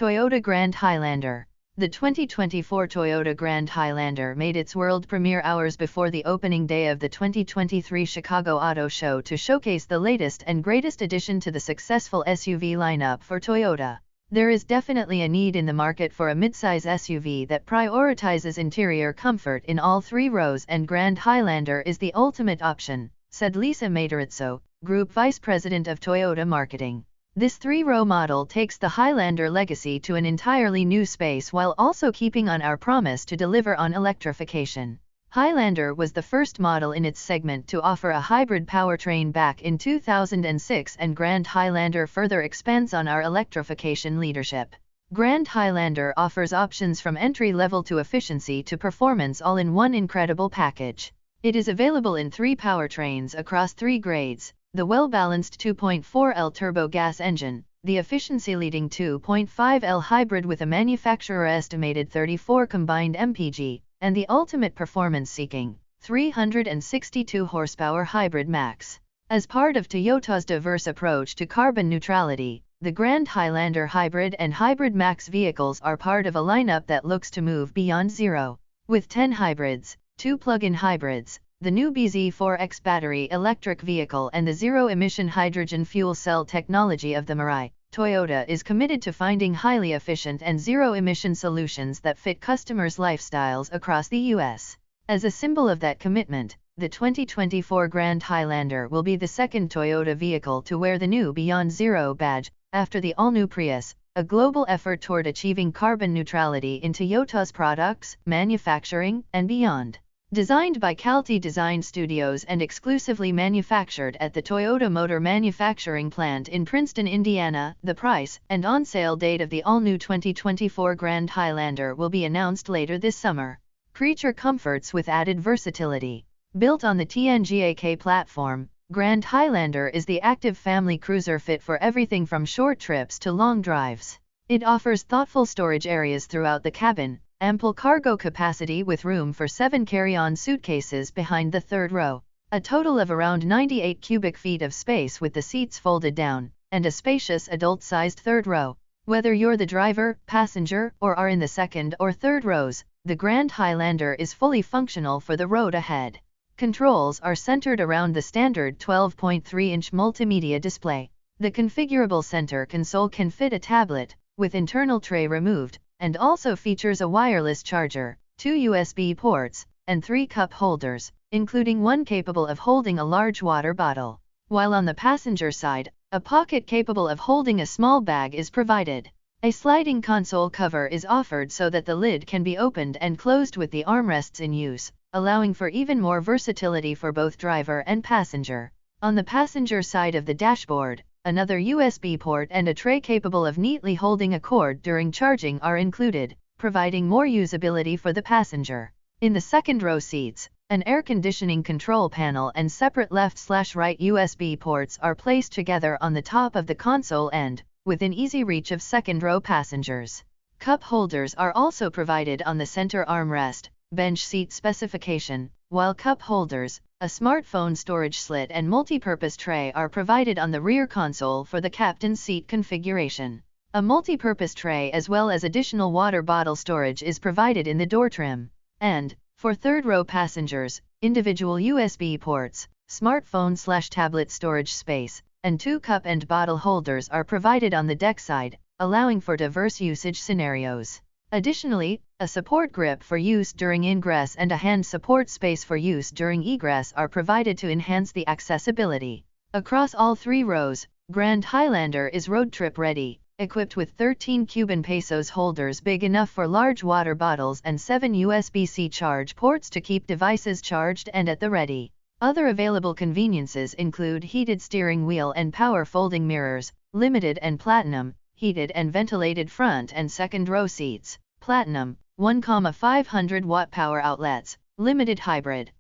Toyota Grand Highlander. The 2024 Toyota Grand Highlander made its world premiere hours before the opening day of the 2023 Chicago Auto Show to showcase the latest and greatest addition to the successful SUV lineup for Toyota. There is definitely a need in the market for a midsize SUV that prioritizes interior comfort in all three rows, and Grand Highlander is the ultimate option, said Lisa Matarazzo, Group Vice President of Toyota Marketing. This three-row model takes the Highlander legacy to an entirely new space while also keeping on our promise to deliver on electrification. Highlander was the first model in its segment to offer a hybrid powertrain back in 2006, and Grand Highlander further expands on our electrification leadership. Grand Highlander offers options from entry-level to efficiency to performance, all in one incredible package. It is available in three powertrains across three grades: the well-balanced 2.4L turbo gas engine, the efficiency-leading 2.5L hybrid with a manufacturer-estimated 34 combined mpg, and the ultimate performance-seeking 362 horsepower hybrid max. As part of Toyota's diverse approach to carbon neutrality, the Grand Highlander Hybrid and Hybrid Max vehicles are part of a lineup that looks to move beyond zero. With 10 hybrids, 2 plug-in hybrids, the new BZ4X battery electric vehicle, and the zero-emission hydrogen fuel cell technology of the Mirai, Toyota is committed to finding highly efficient and zero-emission solutions that fit customers' lifestyles across the U.S. As a symbol of that commitment, the 2024 Grand Highlander will be the second Toyota vehicle to wear the new Beyond Zero badge, after the all-new Prius, a global effort toward achieving carbon neutrality in Toyota's products, manufacturing, and beyond. Designed by Calty Design Studios and exclusively manufactured at the Toyota Motor Manufacturing Plant in Princeton, Indiana, the price and on-sale date of the all-new 2024 Grand Highlander will be announced later this summer. Creature comforts with added versatility. Built on the TNGA-K platform, Grand Highlander is the active family cruiser fit for everything from short trips to long drives. It offers thoughtful storage areas throughout the cabin, ample cargo capacity with room for 7 carry-on suitcases behind the third row, a total of around 98 cubic feet of space with the seats folded down, and a spacious adult-sized third row. Whether you're the driver, passenger, or are in the second or third rows, the Grand Highlander is fully functional for the road ahead. Controls are centered around the standard 12.3-inch multimedia display. The configurable center console can fit a tablet, with internal tray removed, and also features a wireless charger, 2 USB ports, and 3 cup holders, including one capable of holding a large water bottle. While on the passenger side, a pocket capable of holding a small bag is provided. A sliding console cover is offered so that the lid can be opened and closed with the armrests in use, allowing for even more versatility for both driver and passenger. On the passenger side of the dashboard, another USB port and a tray capable of neatly holding a cord during charging are included, providing more usability for the passenger. In the second row seats, an air conditioning control panel and separate left/right USB ports are placed together on the top of the console and, within easy reach of second row passengers. Cup holders are also provided on the center armrest, bench seat specification, while cup holders, a smartphone storage slit and multi-purpose tray are provided on the rear console for the captain's seat configuration. A multi-purpose tray as well as additional water bottle storage is provided in the door trim. And, for third-row passengers, individual USB ports, smartphone/tablet storage space, and 2 cup and bottle holders are provided on the deck side, allowing for diverse usage scenarios. Additionally, a support grip for use during ingress and a hand support space for use during egress are provided to enhance the accessibility. Across all three rows, Grand Highlander is road trip ready, equipped with 13 Cuban pesos holders big enough for large water bottles and 7 USB-C charge ports to keep devices charged and at the ready. Other available conveniences include heated steering wheel and power folding mirrors, limited and platinum, heated and ventilated front and second row seats, platinum, 1,500 watt power outlets, limited hybrid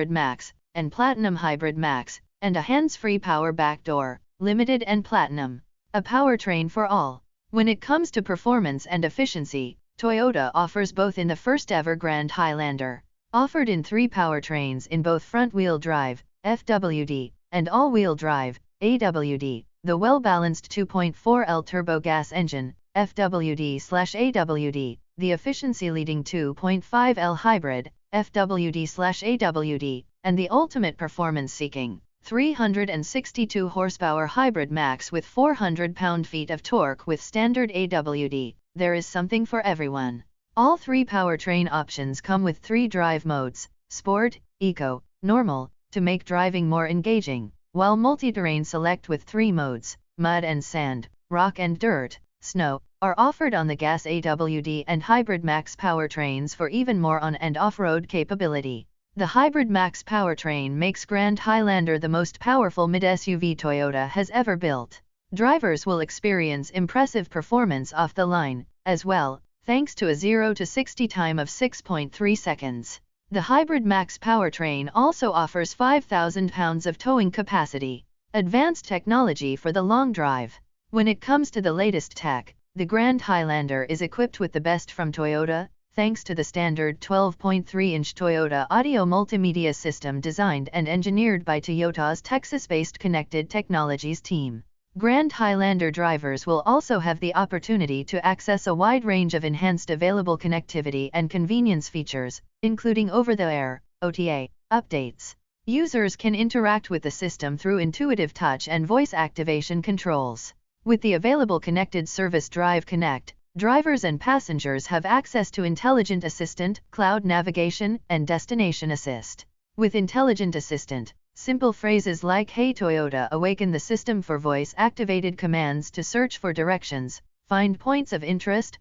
max, and platinum hybrid max, and a hands-free power back door, limited and platinum. A powertrain for all. When it comes to performance and efficiency, Toyota offers both in the first-ever Grand Highlander. Offered in 3 powertrains in both front-wheel drive, FWD, and all-wheel drive, AWD, the well-balanced 2.4L turbo gas engine, FWD/AWD, the efficiency-leading 2.5L hybrid, FWD/AWD, and the ultimate performance-seeking 362 horsepower hybrid max with 400 pound-feet of torque with standard AWD. There is something for everyone. All three powertrain options come with 3 drive modes: Sport, Eco, Normal, to make driving more engaging, while multi-terrain select with 3 modes: Mud and Sand, Rock and Dirt, Snow, are offered on the gas AWD and Hybrid Max powertrains for even more on- and off-road capability. The Hybrid Max powertrain makes Grand Highlander the most powerful mid-SUV Toyota has ever built. Drivers will experience impressive performance off the line, as well, thanks to a 0 to 60 time of 6.3 seconds. The Hybrid Max powertrain also offers 5,000 pounds of towing capacity. Advanced technology for the long drive. When it comes to the latest tech, the Grand Highlander is equipped with the best from Toyota, thanks to the standard 12.3-inch Toyota audio multimedia system designed and engineered by Toyota's Texas-based Connected Technologies team. Grand Highlander drivers will also have the opportunity to access a wide range of enhanced available connectivity and convenience features, including over-the-air, OTA, updates. Users can interact with the system through intuitive touch and voice activation controls. With the available connected service Drive Connect, drivers and passengers have access to Intelligent Assistant, Cloud Navigation, and Destination Assist. With Intelligent Assistant, simple phrases like "Hey Toyota" awaken the system for voice-activated commands to search for directions, find points of interest,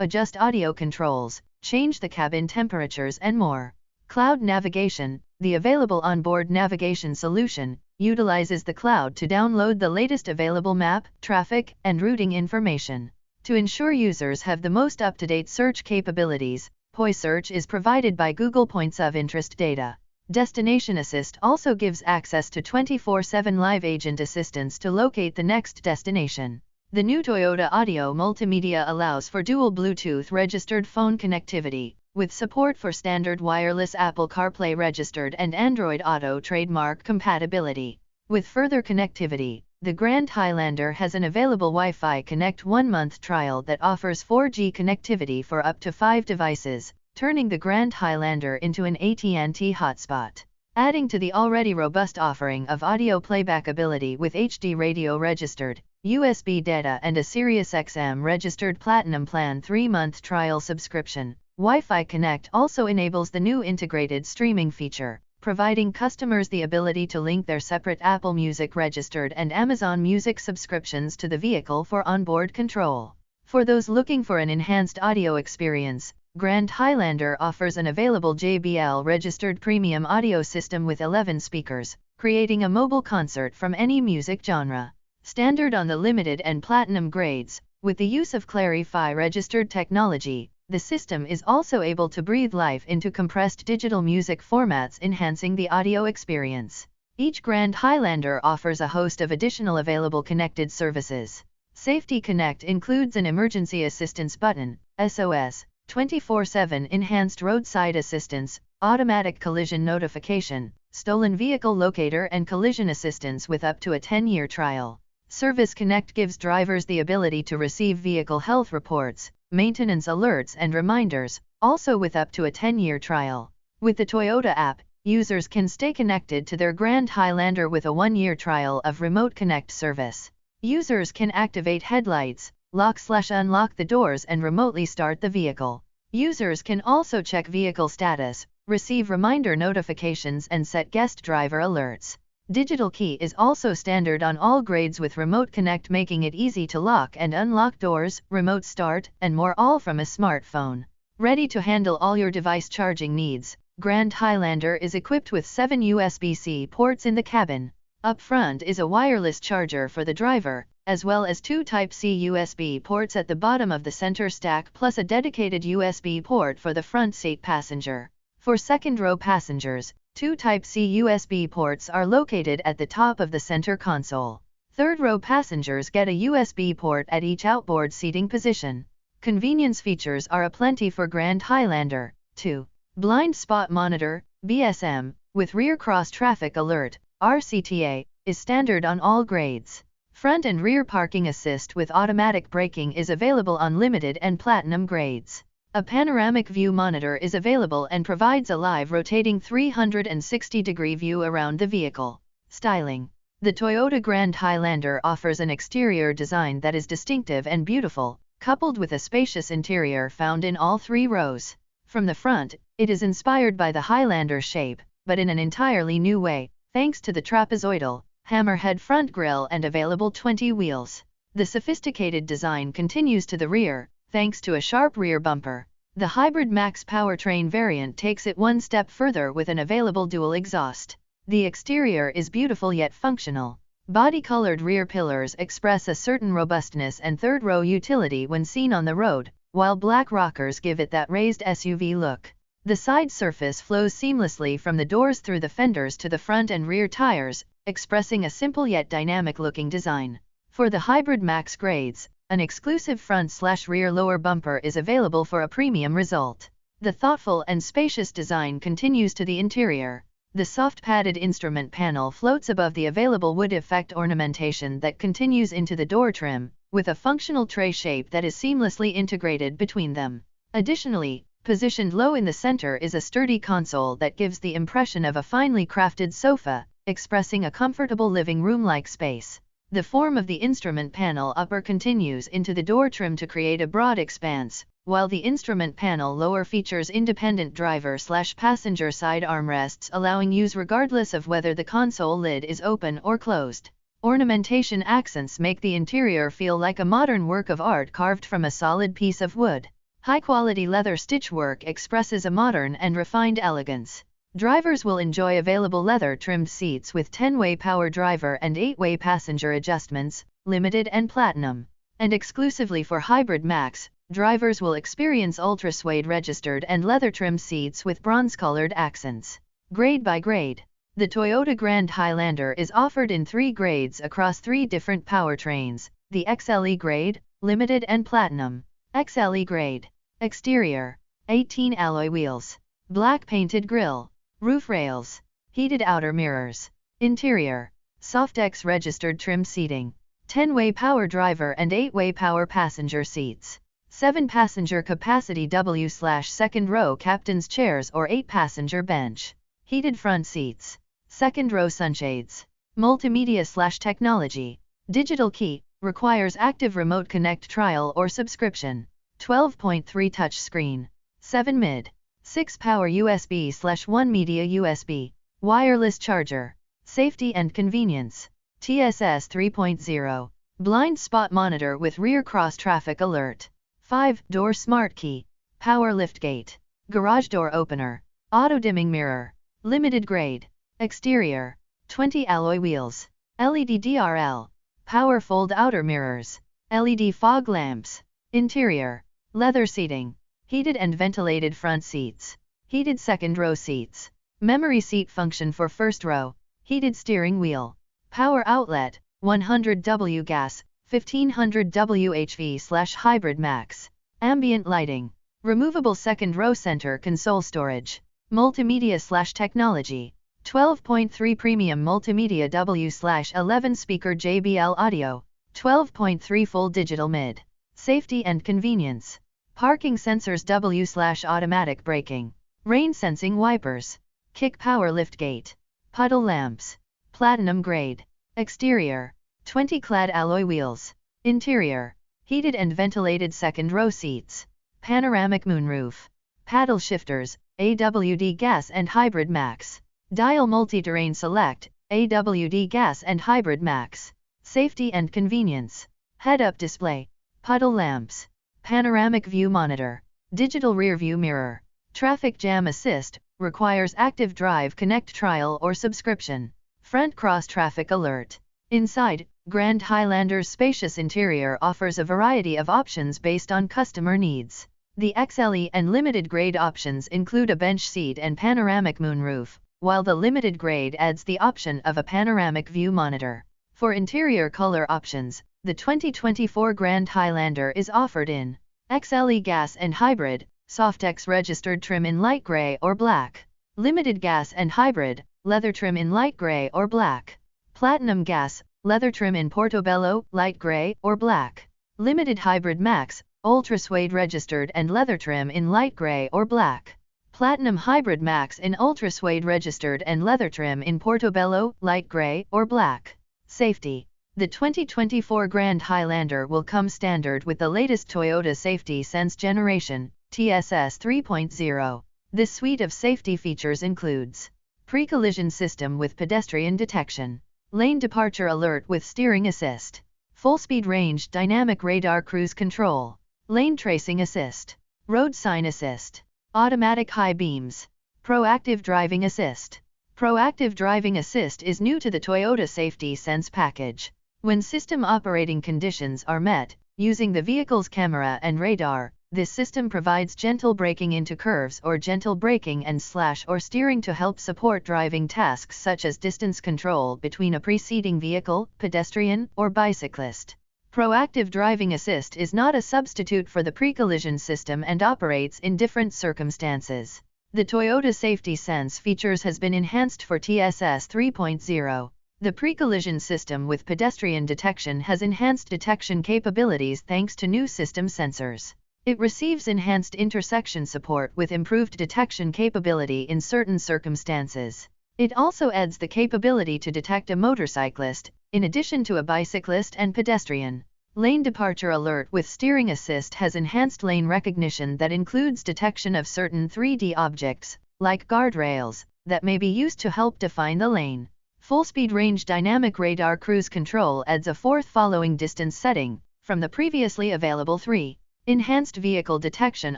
adjust audio controls, change the cabin temperatures and more. Cloud Navigation, the available onboard navigation solution, utilizes the cloud to download the latest available map, traffic, and routing information. To ensure users have the most up-to-date search capabilities, POI search is provided by Google Points of Interest data. Destination Assist also gives access to 24/7 live agent assistance to locate the next destination. The new Toyota Audio Multimedia allows for dual Bluetooth registered phone connectivity, with support for standard wireless Apple CarPlay registered and Android Auto trademark compatibility. With further connectivity, the Grand Highlander has an available Wi-Fi Connect 1-month trial that offers 4G connectivity for up to 5 devices, turning the Grand Highlander into an AT&T hotspot. Adding to the already robust offering of audio playback ability with HD radio registered, USB data and a SiriusXM registered Platinum Plan 3-month trial subscription, Wi-Fi Connect also enables the new integrated streaming feature, providing customers the ability to link their separate Apple Music registered and Amazon Music subscriptions to the vehicle for onboard control. For those looking for an enhanced audio experience, Grand Highlander offers an available JBL-registered premium audio system with 11 speakers, creating a mobile concert from any music genre. Standard on the limited and platinum grades, with the use of Clarify-registered technology, the system is also able to breathe life into compressed digital music formats, enhancing the audio experience. Each Grand Highlander offers a host of additional available connected services. Safety Connect includes an emergency assistance button, SOS, 24/7 enhanced roadside assistance, automatic collision notification, stolen vehicle locator and collision assistance with up to a 10-year trial. Service Connect gives drivers the ability to receive vehicle health reports, maintenance alerts and reminders, also with up to a 10-year trial. With the Toyota app, users can stay connected to their Grand Highlander with a 1-year trial of Remote Connect service. Users can activate headlights, lock/unlock the doors and remotely start the vehicle. Users can also check vehicle status, receive reminder notifications and set guest driver alerts. Digital key is also standard on all grades with Remote Connect, making it easy to lock and unlock doors, remote start, and more, all from a smartphone. Ready to handle all your device charging needs, Grand Highlander is equipped with 7 USB-C ports in the cabin. Up front is a wireless charger for the driver, as well as 2 Type-C USB ports at the bottom of the center stack, plus a dedicated USB port for the front seat passenger. For second-row passengers, 2 Type-C USB ports are located at the top of the center console. Third-row passengers get a USB port at each outboard seating position. Convenience features are aplenty for Grand Highlander. 2. Blind Spot Monitor, BSM, with Rear Cross Traffic Alert, RCTA, is standard on all grades. Front and rear parking assist with automatic braking is available on limited and platinum grades. A panoramic view monitor is available and provides a live rotating 360-degree view around the vehicle. Styling. The Toyota Grand Highlander offers an exterior design that is distinctive and beautiful, coupled with a spacious interior found in all three rows. From the front, it is inspired by the Highlander shape, but in an entirely new way, thanks to the trapezoidal, hammerhead front grille and available 20 wheels. The sophisticated design continues to the rear, thanks to a sharp rear bumper. The Hybrid Max powertrain variant takes it one step further with an available dual exhaust. The exterior is beautiful yet functional. Body-colored rear pillars express a certain robustness and third-row utility when seen on the road, while black rockers give it that raised SUV look. The side surface flows seamlessly from the doors through the fenders to the front and rear tires, expressing a simple yet dynamic-looking design. For the Hybrid Max grades, an exclusive front/rear lower bumper is available for a premium result. The thoughtful and spacious design continues to the interior. The soft padded instrument panel floats above the available wood effect ornamentation that continues into the door trim, with a functional tray shape that is seamlessly integrated between them. Additionally, positioned low in the center is a sturdy console that gives the impression of a finely crafted sofa, expressing a comfortable living room-like space. The form of the instrument panel upper continues into the door trim to create a broad expanse, while the instrument panel lower features independent driver/passenger side armrests allowing use regardless of whether the console lid is open or closed. Ornamentation accents make the interior feel like a modern work of art carved from a solid piece of wood. High-quality leather stitchwork expresses a modern and refined elegance. Drivers will enjoy available leather-trimmed seats with 10-way power driver and 8-way passenger adjustments, limited and platinum. And exclusively for Hybrid Max, drivers will experience ultra-suede registered and leather-trimmed seats with bronze-colored accents. Grade by grade. The Toyota Grand Highlander is offered in 3 grades across 3 different powertrains: the XLE grade, limited and platinum. XLE grade. Exterior: 18 alloy wheels, black painted grille, roof rails, heated outer mirrors. Interior: Softex registered trim seating, 10-way power driver and 8-way power passenger seats, 7 passenger capacity W/second row captain's chairs or 8 passenger bench, heated front seats, second row sunshades. Multimedia/technology. Digital key, requires active remote connect trial or subscription. 12.3 touch screen, 7 mid, 6 power USB/1 media USB, wireless charger. Safety and convenience. TSS 3.0, blind spot monitor with rear cross traffic alert. 5 door smart key, power liftgate, garage door opener, auto dimming mirror. Limited grade. Exterior: 20 alloy wheels, LED DRL, power fold outer mirrors, LED fog lamps. Interior: leather seating, heated and ventilated front seats, heated second row seats, memory seat function for first row, heated steering wheel, power outlet, 100W gas, 1500W HV/Hybrid Max, ambient lighting, removable second row center console storage. Multimedia/technology. 12.3 premium multimedia W/11 speaker JBL audio, 12.3 full digital mid. Safety and convenience. Parking sensors W/automatic braking, rain sensing wipers, kick power liftgate, puddle lamps. Platinum grade. Exterior: 20 clad alloy wheels. Interior: heated and ventilated second row seats, panoramic moonroof, paddle shifters, AWD gas and Hybrid Max. Dial multi-terrain select, AWD gas and Hybrid Max. Safety and convenience. Head-up display, puddle lamps, panoramic view monitor, digital rear view mirror. Traffic jam assist, requires active drive connect trial or subscription. Front cross traffic alert. Inside, Grand Highlander's spacious interior offers a variety of options based on customer needs. The XLE and limited grade options include a bench seat and panoramic moonroof, while the limited grade adds the option of a panoramic view monitor. For interior color options, the 2024 Grand Highlander is offered in XLE gas and hybrid, Softex registered trim in light gray or black, limited gas and hybrid, leather trim in light gray or black, platinum gas, leather trim in Portobello, light gray, or black. Limited Hybrid Max, Ultra Suede registered and leather trim in light gray or black. Platinum Hybrid Max in Ultra Suede registered and leather trim in Portobello, light gray or black. Safety. The 2024 Grand Highlander will come standard with the latest Toyota Safety Sense Generation, TSS 3.0. This suite of safety features includes pre-collision system with pedestrian detection, lane departure alert with steering assist, full-speed range dynamic radar cruise control, lane tracing assist, road sign assist, automatic high beams, proactive driving assist. Proactive driving assist is new to the Toyota Safety Sense package. When system operating conditions are met, using the vehicle's camera and radar, this system provides gentle braking into curves or gentle braking and slash or steering to help support driving tasks such as distance control between a preceding vehicle, pedestrian, or bicyclist. Proactive driving assist is not a substitute for the pre-collision system and operates in different circumstances. The Toyota Safety Sense features has been enhanced for TSS 3.0. The pre-collision system with pedestrian detection has enhanced detection capabilities thanks to new system sensors. It receives enhanced intersection support with improved detection capability in certain circumstances. It also adds the capability to detect a motorcyclist, in addition to a bicyclist and pedestrian. Lane departure alert with steering assist has enhanced lane recognition that includes detection of certain 3D objects, like guardrails, that may be used to help define the lane. Full-speed range dynamic radar cruise control adds a fourth following distance setting, from the previously available 3. Enhanced vehicle detection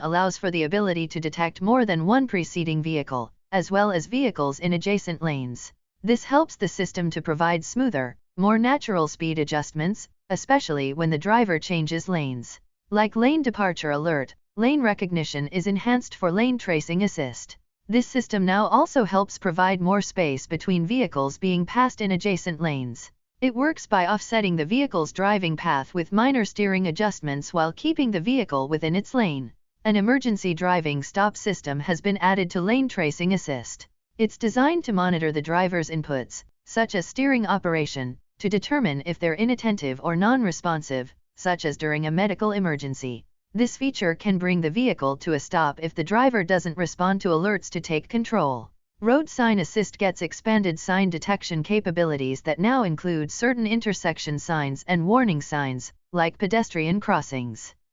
allows for the ability to detect more than one preceding vehicle, as well as vehicles in adjacent lanes. This helps the system to provide smoother, more natural speed adjustments, especially when the driver changes lanes. Like lane departure alert, lane recognition is enhanced for lane tracing assist. This system now also helps provide more space between vehicles being passed in adjacent lanes. It works by offsetting the vehicle's driving path with minor steering adjustments while keeping the vehicle within its lane. An emergency driving stop system has been added to lane tracing assist. It's designed to monitor the driver's inputs, such as steering operation, to determine if they're inattentive or non-responsive, such as during a medical emergency. This feature can bring the vehicle to a stop if the driver doesn't respond to alerts to take control. Road Sign Assist gets expanded sign detection capabilities that now include certain intersection signs and warning signs, like pedestrian crossings.